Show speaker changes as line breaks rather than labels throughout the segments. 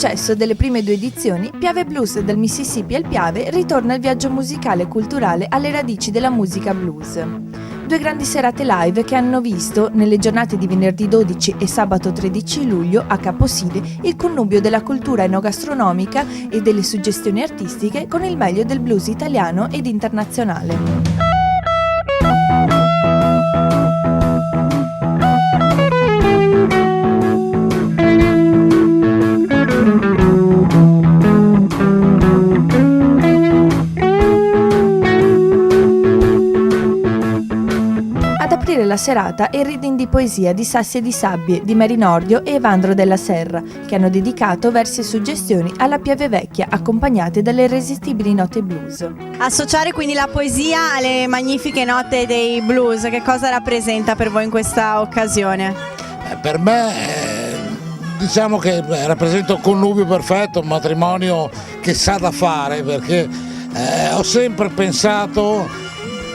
successo delle prime 2 edizioni, Piave Blues dal Mississippi al Piave ritorna il viaggio musicale e culturale alle radici della musica blues. 2 grandi serate live che hanno visto, nelle giornate di venerdì 12 e sabato 13 luglio, a Caposile, il connubio della cultura enogastronomica e delle suggestioni artistiche con il meglio del blues italiano ed internazionale. La serata è il reading di poesia di Sassi e di Sabbie di Mary Nordio e Evandro della Serra, che hanno dedicato versi e suggestioni alla Piave Vecchia, accompagnate dalle irresistibili note blues.
Associare quindi la poesia alle magnifiche note dei blues, che cosa rappresenta per voi in questa occasione?
Per me diciamo che rappresenta un connubio perfetto, un matrimonio che sa da fare, perché ho sempre pensato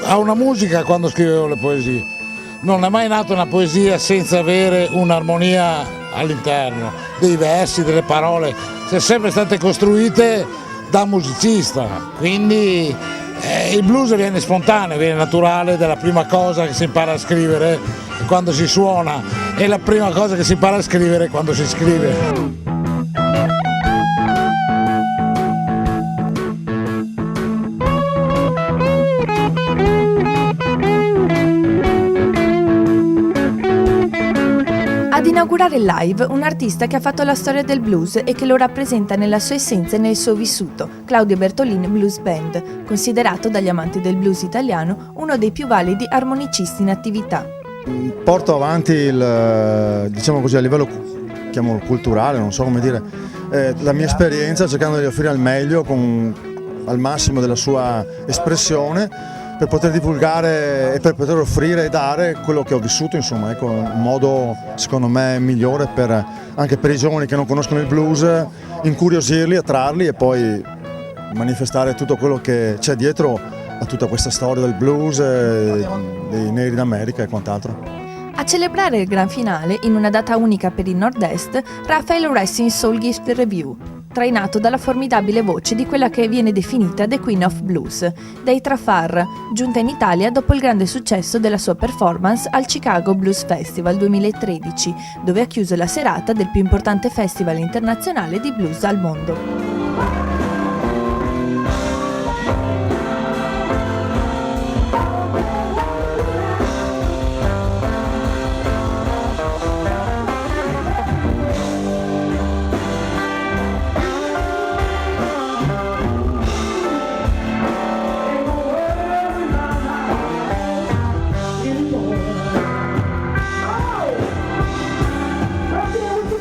a una musica quando scrivevo le poesie. Non è mai nata una poesia senza avere un'armonia all'interno, dei versi, delle parole, sono sempre state costruite da musicista, quindi il blues viene spontaneo, viene naturale, ed è la prima cosa che si impara a scrivere quando si suona, è la prima cosa che si impara a scrivere quando si scrive.
Ad inaugurare il live un artista che ha fatto la storia del blues e che lo rappresenta nella sua essenza e nel suo vissuto, Claudio Bertolin Blues Band, considerato dagli amanti del blues italiano uno dei più validi armonicisti in attività.
Porto avanti diciamo così, a livello chiamiamolo culturale, non so come dire, la mia esperienza, cercando di offrire al meglio al massimo della sua espressione, per poter divulgare e per poter offrire e dare quello che ho vissuto, insomma, ecco, un modo secondo me migliore anche per i giovani che non conoscono il blues, incuriosirli, attrarli e poi manifestare tutto quello che c'è dietro a tutta questa storia del blues, dei neri d'America e quant'altro.
A celebrare il gran finale, in una data unica per il Nord-Est, Raphael Racing Soul Gift Review, trainato dalla formidabile voce di quella che viene definita The Queen of Blues, Deitra Farr, giunta in Italia dopo il grande successo della sua performance al Chicago Blues Festival 2013, dove ha chiuso la serata del più importante festival internazionale di blues al mondo.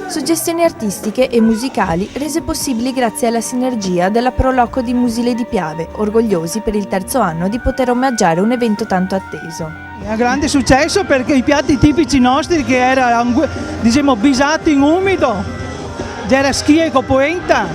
Suggestioni artistiche e musicali rese possibili grazie alla sinergia della Proloco di Musile di Piave, orgogliosi per il 3° anno di poter omaggiare un evento tanto atteso.
È un grande successo perché i piatti tipici nostri che erano, diciamo, bisato in umido, era schie con polenta,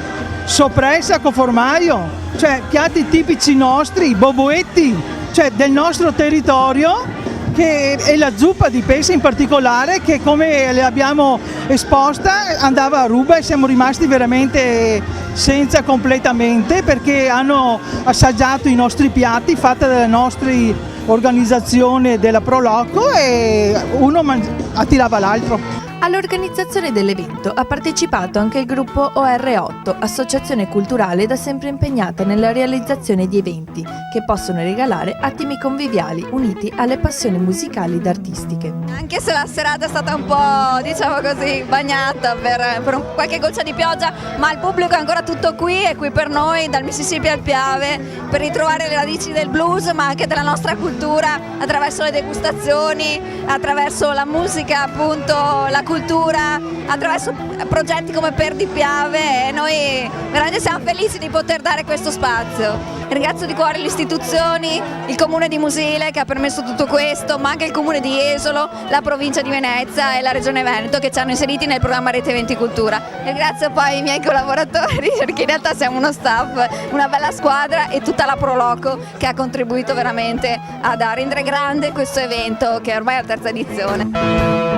soppressa con formaggio, cioè piatti tipici nostri, boboetti, cioè del nostro territorio, che è la zuppa di pesce in particolare, che come le abbiamo esposta andava a ruba e siamo rimasti veramente senza completamente, perché hanno assaggiato i nostri piatti fatti dalle nostre organizzazioni della Proloco e uno attirava l'altro.
All'organizzazione dell'evento ha partecipato anche il gruppo OR8, associazione culturale da sempre impegnata nella realizzazione di eventi che possono regalare attimi conviviali uniti alle passioni musicali ed artistiche.
Anche se la serata è stata un po', diciamo così, bagnata per qualche goccia di pioggia, ma il pubblico è ancora tutto qui, è qui per noi, dal Mississippi al Piave, per ritrovare le radici del blues, ma anche della nostra cultura, attraverso le degustazioni, attraverso la musica, appunto, la cultura, attraverso progetti come Perdi Piave, e noi veramente siamo felici di poter dare questo spazio. Ringrazio di cuore le istituzioni, il Comune di Musile che ha permesso tutto questo, ma anche il Comune di Jesolo, la Provincia di Venezia e la Regione Veneto che ci hanno inseriti nel programma Rete Eventi Cultura. Ringrazio poi i miei collaboratori, perché in realtà siamo uno staff, una bella squadra, e tutta la Proloco che ha contribuito veramente a rendere grande questo evento che ormai è la 3ª edizione.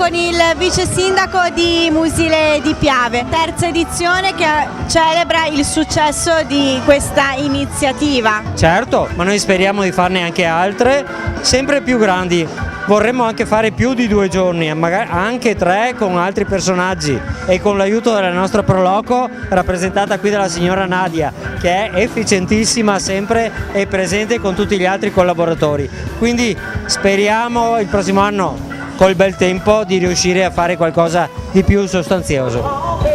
con il vice sindaco di Musile di Piave, terza edizione che celebra il successo di questa iniziativa.
Certo, ma noi speriamo di farne anche altre, sempre più grandi. Vorremmo anche fare più di 2 giorni, magari anche 3 con altri personaggi e con l'aiuto della nostra Proloco, rappresentata qui dalla signora Nadia, che è efficientissima sempre e presente con tutti gli altri collaboratori. Quindi speriamo il prossimo anno, col bel tempo, di riuscire a fare qualcosa di più sostanzioso.